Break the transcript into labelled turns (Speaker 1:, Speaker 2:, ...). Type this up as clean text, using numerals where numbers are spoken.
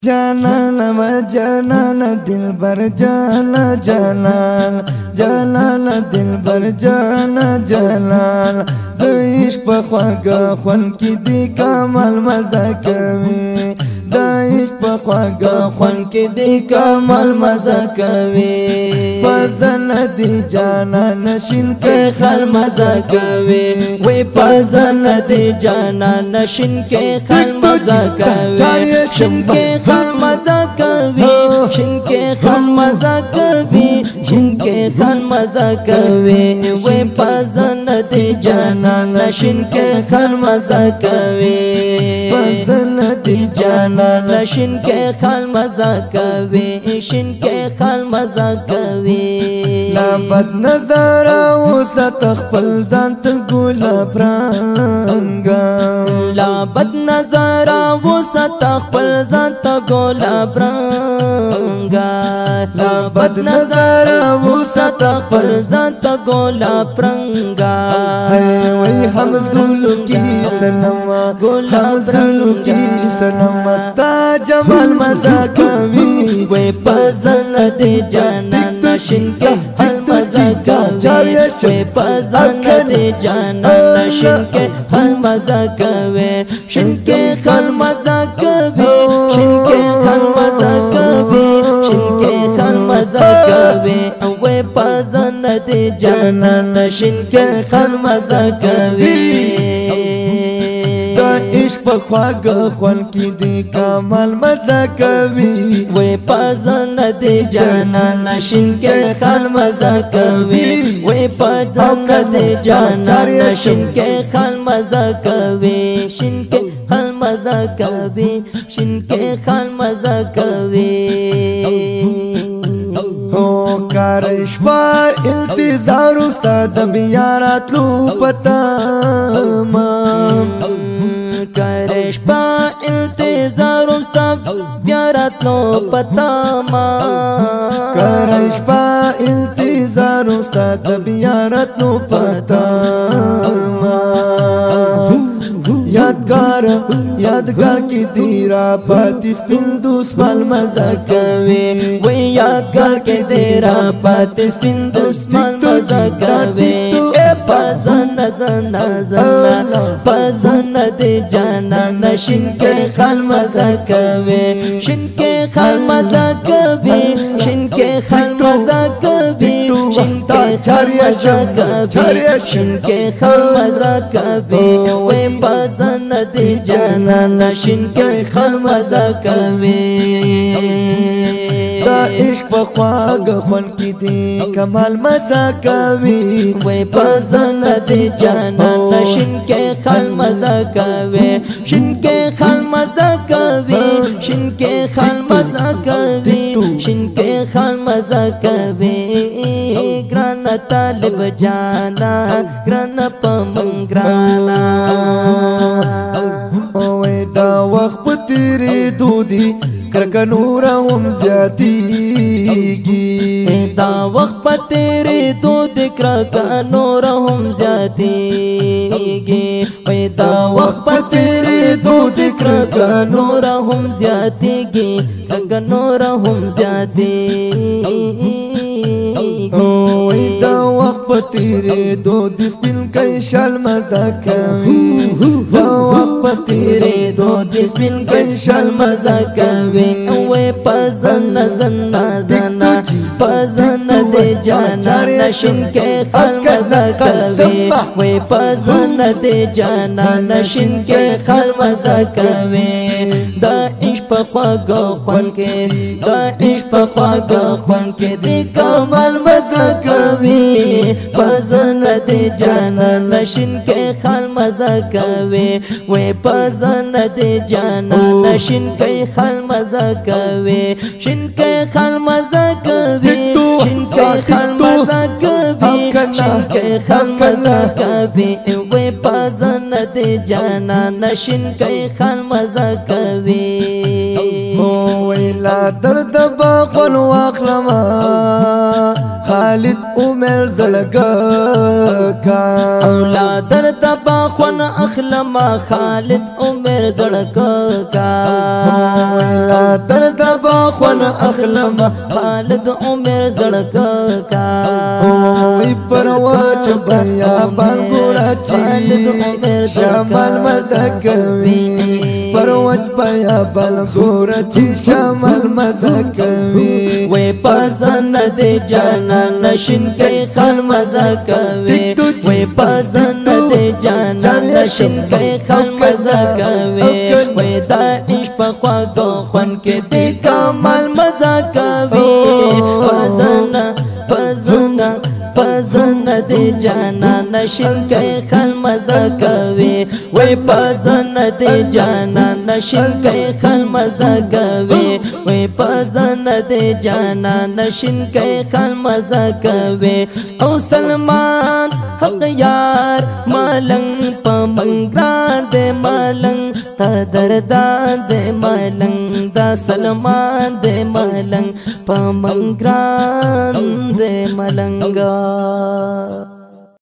Speaker 1: جانان و جانان دلبر جانا جانان جانان دلبر جانا جانان دایش په خواږه خون کې دی کمال مزه کوي دایش په خواږه خون کې دی کمال مزه کوي پزن دی جانان شین کې خل مزه کوي وې پزن دی جانان شین کې خل مزه کوي شین کې خل مزه کوي شین کې خل مزه کوي شین کې خل مزه کوي وې پزن دی جانان شین کې خل مزه کوي پزن دی جانان شین کې خل مزه کوي شین کې خل مزه کوي لا بد نظر او ستخپل ځان ته ګلاب رنگا لا بد نظر او ستخپل ځان ته ګلاب رنگا لا بد نظر او ستخپل ځان ته ګلاب رنگا وای هم ظلم کی سنم ګلاب زلم کی سنم مستا جمال مزه کوي وای پزن دې جانان شین کې خل مزه کوي وای پزن دې جانان شین کې خل مزه کوي شین کې خل مزه کوي شین کې خل مزه کوي شین کې خل مزه کوي وای پزن دې جانان شین کې خل مزه کوي عشق په خواږه خون کې دی کمال مزه کوي وې پزن دې جانان شین کې خل مزه کوي وې پزن دې جانان شین کې خل مزه کوي شین کې خل مزه کوي شین کې خل مزه کوي هو کارش په التزار استاد بیا راتلو پتا ما کرش پا انتظار استاد بیا راتلو پتا ما کرش پا انتظار استاد بیا راتلو پتا ما یادگار کی دیرا پاتی سپندوس مال مزه کوي وای یادگار کی دیرا پاتی سپندوس مال مزه کوي پزن زن زن پزن دې جانان شین کې خل مزه کوي شین کې خل مزه کوي شین کې خل مزه کوي شین کې خل مزه کوي شین کې خل مزه کوي وې پزن دې جانان شین کې خل مزه کوي دا عشق په خواږه خون کې دی کمال مزه کوي وې پزن دې جانان شین کې خل مزه کوي شین کې خل مزه کوي شین کې خل مزه کوي شین کې خل مزه کوي ګران طالب جانا ګران پمن ګرانا وې دا وخت په تیرې دودي کرک نور هم زیاتیږي دا وخت په تیرې دود کرک نور هم زیاتیږي وای دا وخت په تیرې دود کرک نور هم زیاتیږي کرک نور هم زیاتیږي وای دا وخت په تیرې دود سپین کای شال مزه کوي دا وخت په تیرې دود سپین کای شال مزه کوي وې پزن زن زن پزن دې جانان شین کې خل مزه کوي وې پزن دې جانان شین کې خل مزه کوي دا عشق په خواږه خون کې دا عشق په خواږه خون کې دې کمال مزه کوي پزن دې جانان شین کې خل مزه کوي وې پزن دې جانان شین کې خل مزه کوي شین کې خل مزه کوي شین کې خل مزه کوي شین کې خل مزه کوي وې پزن دې جانان شین کې خل مزه کوي ویلا درد باغل واخلما خالد عمر زړګه کا
Speaker 2: اولاد تبا خون اخلما خالد عمر زړګه کا
Speaker 1: اولاد تبا خون اخلما
Speaker 2: خالد عمر زړګه کا
Speaker 1: وی پرواچ بیا بنګورا چی شمال مزکوي پرواچ بیا بنګورا چی شمال مزکوي
Speaker 2: وی پزن دے جانا نشن کئی خال مزکوي وی پزن دے جانا نشن کئی خال مزکوي وی دا عشق خواگو خون کے دے کمال مزکوي پزن دے جانا نشن کئی خال مزکوي وی پزن دے جانا نشن کئی خال مزکوي وی پزن دے جانا نشن کئی خال مزکوي او سلمان حق یار ملنگ پمنگران دے ملنگ قدردان دے ملنگ دا سلمان دے ملنگ پمنگران دے ملنگا